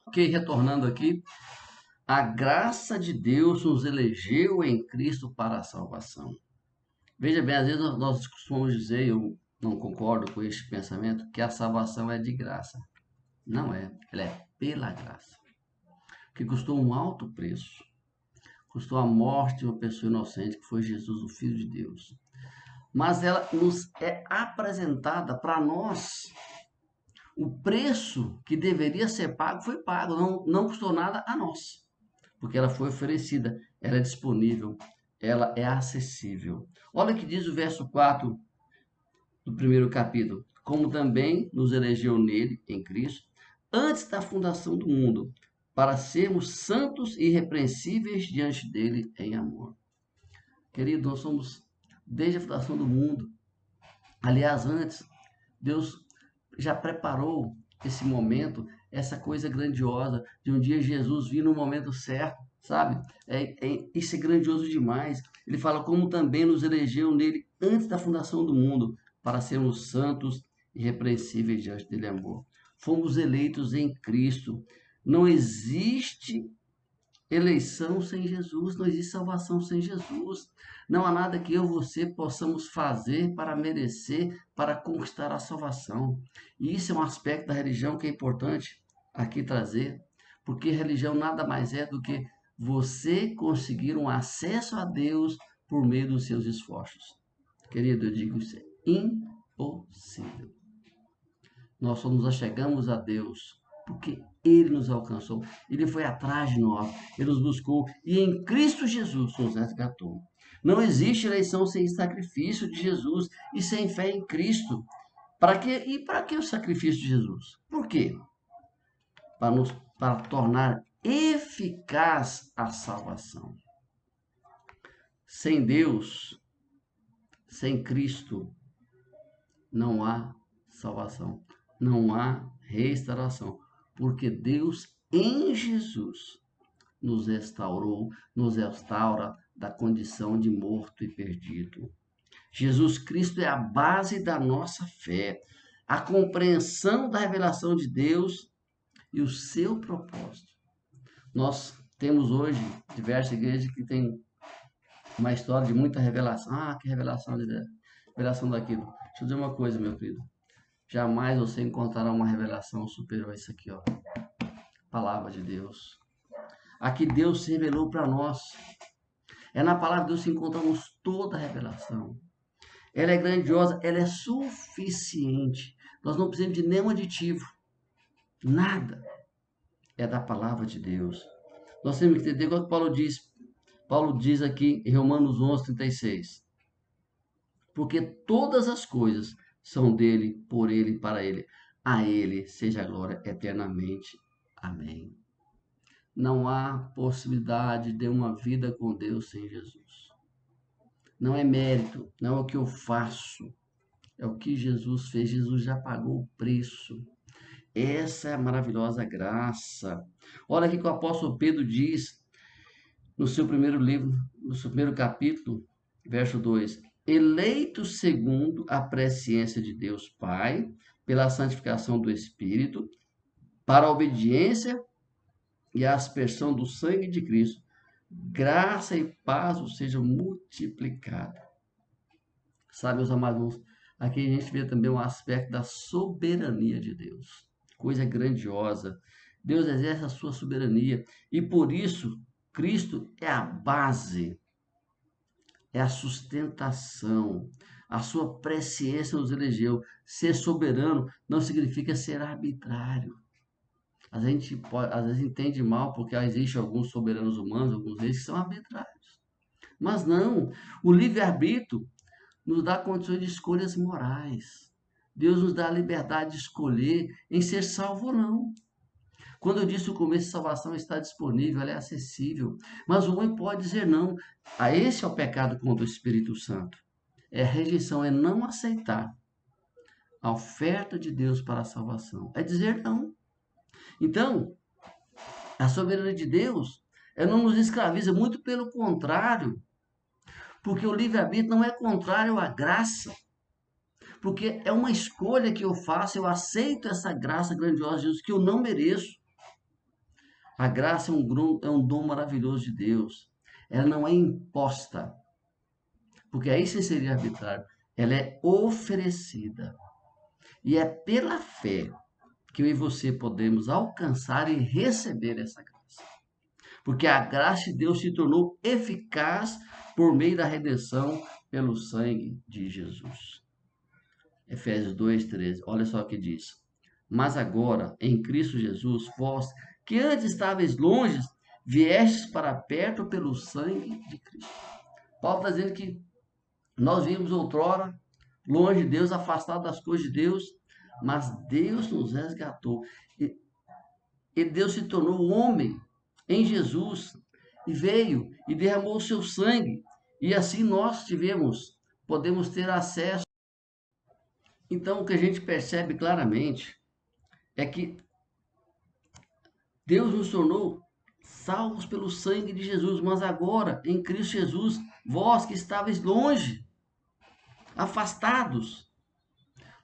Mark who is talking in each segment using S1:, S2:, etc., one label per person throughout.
S1: Ok, retornando aqui, a graça de Deus nos elegeu em Cristo para a salvação. Veja bem, às vezes nós costumamos dizer, eu não concordo com este pensamento, que a salvação é de graça. Não é, ela é pela graça. Que custou um alto preço. Custou a morte de uma pessoa inocente, que foi Jesus, o Filho de Deus. Mas ela nos é apresentada para nós. O preço que deveria ser pago foi pago, não custou nada a nós. Porque ela foi oferecida, ela é disponível, ela é acessível. Olha o que diz o verso 4 do primeiro capítulo. Como também nos elegeu nele, em Cristo, antes da fundação do mundo, para sermos santos e irrepreensíveis diante dele em amor. Querido, nós somos desde a fundação do mundo. Aliás, antes, Deus já preparou esse momento, essa coisa grandiosa de um dia Jesus vir no momento certo, sabe? Isso é grandioso demais. Ele fala como também nos elegeu nele antes da fundação do mundo, para sermos santos e repreensíveis diante dele, amor. Fomos eleitos em Cristo. Não existe eleição sem Jesus, não existe salvação sem Jesus. Não há nada que eu e você possamos fazer para merecer, para conquistar a salvação. E isso é um aspecto da religião que é importante aqui trazer, porque religião nada mais é do que você conseguir um acesso a Deus por meio dos seus esforços. Querido, eu digo isso é impossível. Nós só nos achegamos a Deus porque Ele nos alcançou, Ele foi atrás de nós, Ele nos buscou e em Cristo Jesus nos resgatou. Não existe eleição sem sacrifício de Jesus e sem fé em Cristo. Para que e para que o sacrifício de Jesus? Por quê? Para tornar eficaz a salvação. Sem Deus, sem Cristo, não há salvação, não há restauração, porque Deus em Jesus nos restaura da condição de morto e perdido. Jesus Cristo é a base da nossa fé, a compreensão da revelação de Deus e o seu propósito. Nós temos hoje diversas igrejas que têm uma história de muita revelação. Ah, que revelação de Deus, revelação daquilo. Deixa eu dizer uma coisa, meu querido. Jamais você encontrará uma revelação superior a isso aqui, ó. Palavra de Deus. Aqui Deus se revelou para nós. É na palavra de Deus que encontramos toda a revelação. Ela é grandiosa, ela é suficiente. Nós não precisamos de nenhum aditivo. Nada. É da palavra de Deus. Nós temos que entender o que Paulo diz. Paulo diz aqui em Romanos 11:36. Porque todas as coisas são dele, por ele e para ele. A ele seja a glória eternamente. Amém. Não há possibilidade de uma vida com Deus sem Jesus. Não é mérito, não é o que eu faço, é o que Jesus fez. Jesus já pagou o preço. Essa é a maravilhosa graça. Olha aqui que o apóstolo Pedro diz no seu primeiro livro, no seu primeiro capítulo, verso 2: eleito segundo a presciência de Deus Pai, pela santificação do Espírito, para a obediência e a aspersão do sangue de Cristo, graça e paz sejam multiplicadas. Sabe, meus amados, aqui a gente vê também um aspecto da soberania de Deus. Coisa grandiosa. Deus exerce a sua soberania e por isso Cristo é a base, é a sustentação. A sua presciência nos elegeu. Ser soberano não significa ser arbitrário. Às vezes entende mal porque existem alguns soberanos humanos, alguns deles que são arbitrários. Mas não, o livre-arbítrio nos dá condições de escolhas morais. Deus nos dá a liberdade de escolher em ser salvo ou não. Quando eu disse no começo, a salvação está disponível, ela é acessível. Mas o homem pode dizer não. Esse é o pecado contra o Espírito Santo. É rejeição, é não aceitar a oferta de Deus para a salvação. É dizer não. Então, a soberania de Deus não nos escraviza, muito pelo contrário. Porque o livre-arbítrio não é contrário à graça. Porque é uma escolha que eu faço, eu aceito essa graça grandiosa de Jesus que eu não mereço. A graça é um dom maravilhoso de Deus. Ela não é imposta, porque aí sim seria arbitrário. Ela é oferecida. E é pela fé que eu e você podemos alcançar e receber essa graça. Porque a graça de Deus se tornou eficaz por meio da redenção pelo sangue de Jesus. Efésios 2:13. Olha só o que diz. Mas agora, em Cristo Jesus, vós, que antes estáveis longe, viestes para perto pelo sangue de Cristo. Paulo está dizendo que nós vimos outrora, longe de Deus, afastados das coisas de Deus, mas Deus nos resgatou. E Deus se tornou homem em Jesus e veio e derramou o seu sangue. E assim nós podemos ter acesso. Então, o que a gente percebe claramente é que Deus nos tornou salvos pelo sangue de Jesus, mas agora, em Cristo Jesus, vós que estáveis longe, afastados,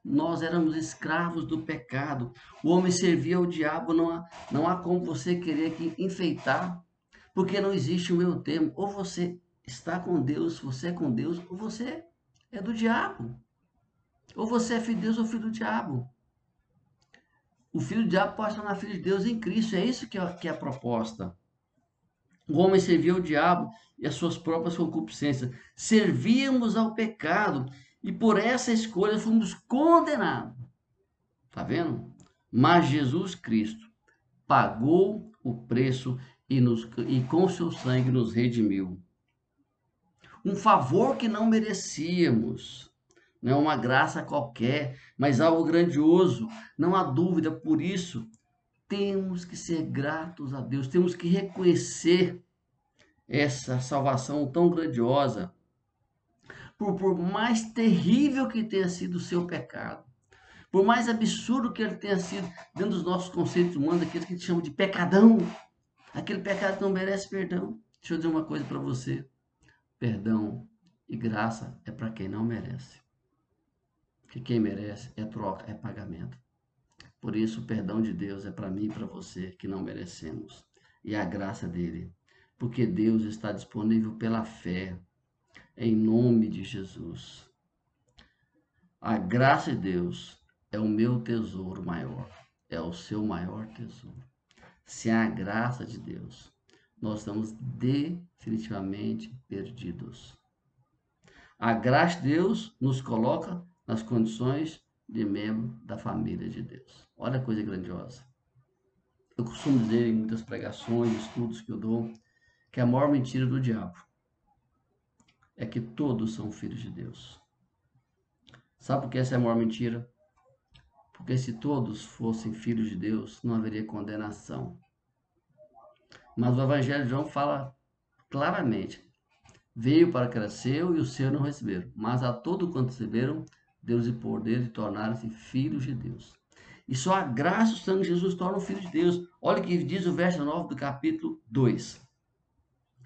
S1: nós éramos escravos do pecado. O homem servia ao diabo, não há como você querer que enfeitar, porque não existe o meio termo. Ou você está com Deus, você é com Deus, ou você é do diabo. Ou você é filho de Deus ou filho do diabo. O filho do diabo pode tornar filho de Deus em Cristo. É isso que é a proposta. O homem servia ao diabo e às suas próprias concupiscências. Servíamos ao pecado e por essa escolha fomos condenados. Tá vendo? Mas Jesus Cristo pagou o preço e com seu sangue nos redimiu. Um favor que não merecíamos. Não é uma graça qualquer, mas algo grandioso. Não há dúvida, por isso temos que ser gratos a Deus, temos que reconhecer essa salvação tão grandiosa, por mais terrível que tenha sido o seu pecado, por mais absurdo que ele tenha sido dentro dos nossos conceitos humanos, aquilo que a gente chama de pecadão, aquele pecado que não merece perdão. Deixa eu dizer uma coisa para você: perdão e graça é para quem não merece, porque quem merece é troca, é pagamento. Por isso, o perdão de Deus é para mim e para você que não merecemos, e a graça dele, porque Deus está disponível pela fé, em nome de Jesus. A graça de Deus é o meu tesouro maior, é o seu maior tesouro. Sem a graça de Deus, nós estamos definitivamente perdidos. A graça de Deus nos coloca nas condições de membro da família de Deus. Olha a coisa grandiosa. Eu costumo dizer em muitas pregações, estudos que eu dou, que a maior mentira do diabo é que todos são filhos de Deus. Sabe por que essa é a maior mentira? Porque se todos fossem filhos de Deus, não haveria condenação. Mas o Evangelho de João fala claramente: veio para que era seu e os seus não receberam, mas a todo quanto receberam, Deus e poder de tornarem-se filhos de Deus. E só a graça do sangue de Jesus torna o filho de Deus. Olha o que diz o verso 9 do capítulo 2.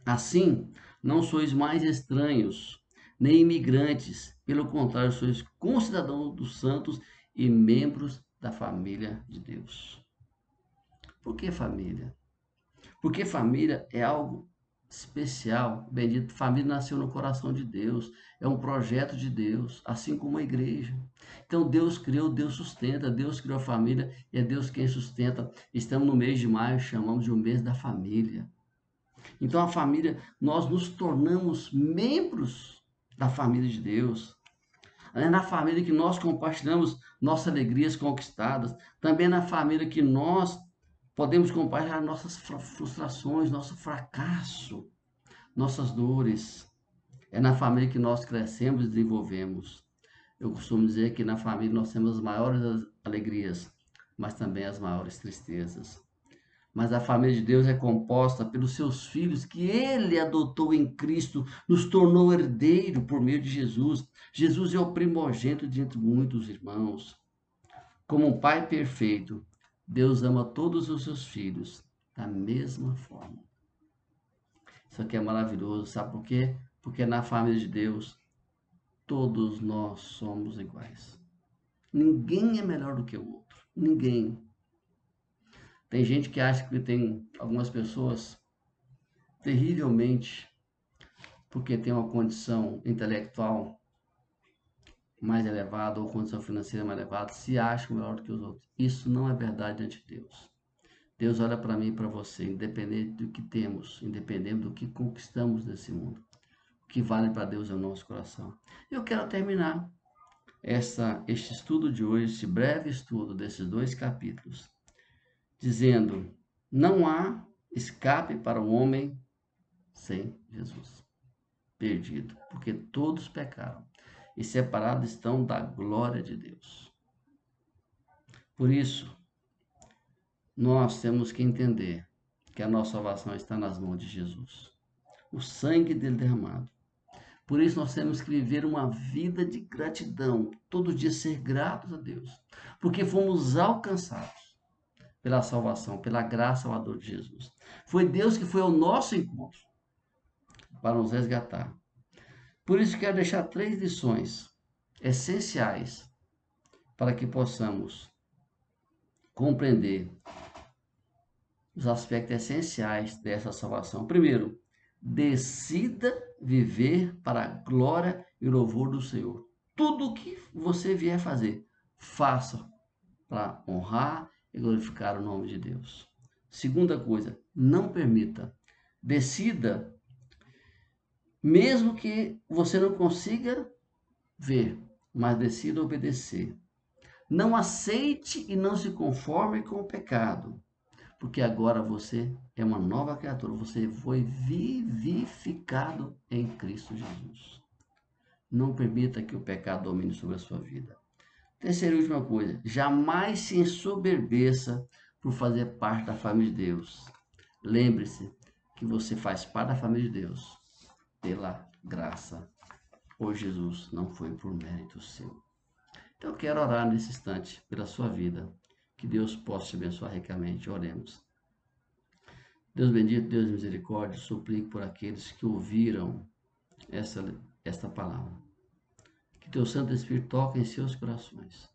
S1: Assim, não sois mais estranhos, nem imigrantes, pelo contrário, sois concidadãos dos santos e membros da família de Deus. Por que família? Porque família é algo especial. Bendito, família nasceu no coração de Deus, é um projeto de Deus, assim como a igreja. Então Deus criou, Deus sustenta, Deus criou a família e é Deus quem sustenta. Estamos no mês de maio, chamamos de o mês da família. Então a família, nós nos tornamos membros da família de Deus. É na família que nós compartilhamos nossas alegrias conquistadas. Também é na família que nós podemos compartilhar nossas frustrações, nosso fracasso, nossas dores. É na família que nós crescemos e desenvolvemos. Eu costumo dizer que na família nós temos as maiores alegrias, mas também as maiores tristezas. Mas a família de Deus é composta pelos seus filhos que ele adotou em Cristo, nos tornou herdeiro por meio de Jesus. Jesus é o primogênito de entre muitos irmãos. Como um pai perfeito, Deus ama todos os seus filhos da mesma forma. Isso aqui é maravilhoso, sabe por quê? Porque na família de Deus, todos nós somos iguais. Ninguém é melhor do que o outro. Ninguém. Tem gente que acha que tem algumas pessoas terrivelmente, porque tem uma condição intelectual mais elevada ou condição financeira mais elevada, se acham melhor do que os outros. Isso não é verdade ante Deus. Deus olha para mim e para você, independente do que temos, independente do que conquistamos nesse mundo. O que vale para Deus é o nosso coração. Eu quero terminar este estudo de hoje, esse breve estudo desses 2 capítulos, dizendo: não há escape para o homem sem Jesus. Perdido, porque todos pecaram e separados estão da glória de Deus. Por isso, nós temos que entender que a nossa salvação está nas mãos de Jesus. O sangue dele derramado. Por isso nós temos que viver uma vida de gratidão, todo dia ser gratos a Deus, porque fomos alcançados pela salvação, pela graça salvadora de Jesus. Foi Deus que foi ao nosso encontro para nos resgatar. Por isso quero deixar 3 lições essenciais para que possamos compreender os aspectos essenciais dessa salvação. Primeiro, decida viver para a glória e louvor do Senhor. Tudo o que você vier fazer, faça para honrar e glorificar o nome de Deus. Segunda coisa, não permita. Decida, mesmo que você não consiga ver, mas decida obedecer. Não aceite e não se conforme com o pecado, porque agora você é uma nova criatura, você foi vivificado em Cristo Jesus. Não permita que o pecado domine sobre a sua vida. Terceira e última coisa, jamais se ensoberbeça por fazer parte da família de Deus. Lembre-se que você faz parte da família de Deus pela graça por Jesus, não foi por mérito seu. Então eu quero orar nesse instante pela sua vida, que Deus possa te abençoar ricamente. Oremos. Deus bendito, Deus de misericórdia, suplico por aqueles que ouviram esta palavra. Que teu Santo Espírito toque em seus corações.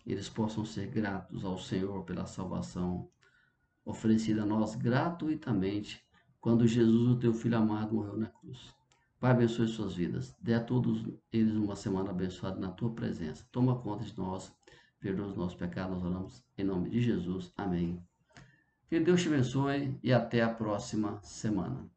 S1: Eles possam ser gratos ao Senhor pela salvação oferecida a nós gratuitamente quando Jesus, o teu Filho amado, morreu na cruz. Pai, abençoe suas vidas. Dê a todos eles uma semana abençoada na tua presença. Toma conta de nós. Perdoa os nossos pecados. Nós oramos em nome de Jesus. Amém. Que Deus te abençoe e até a próxima semana.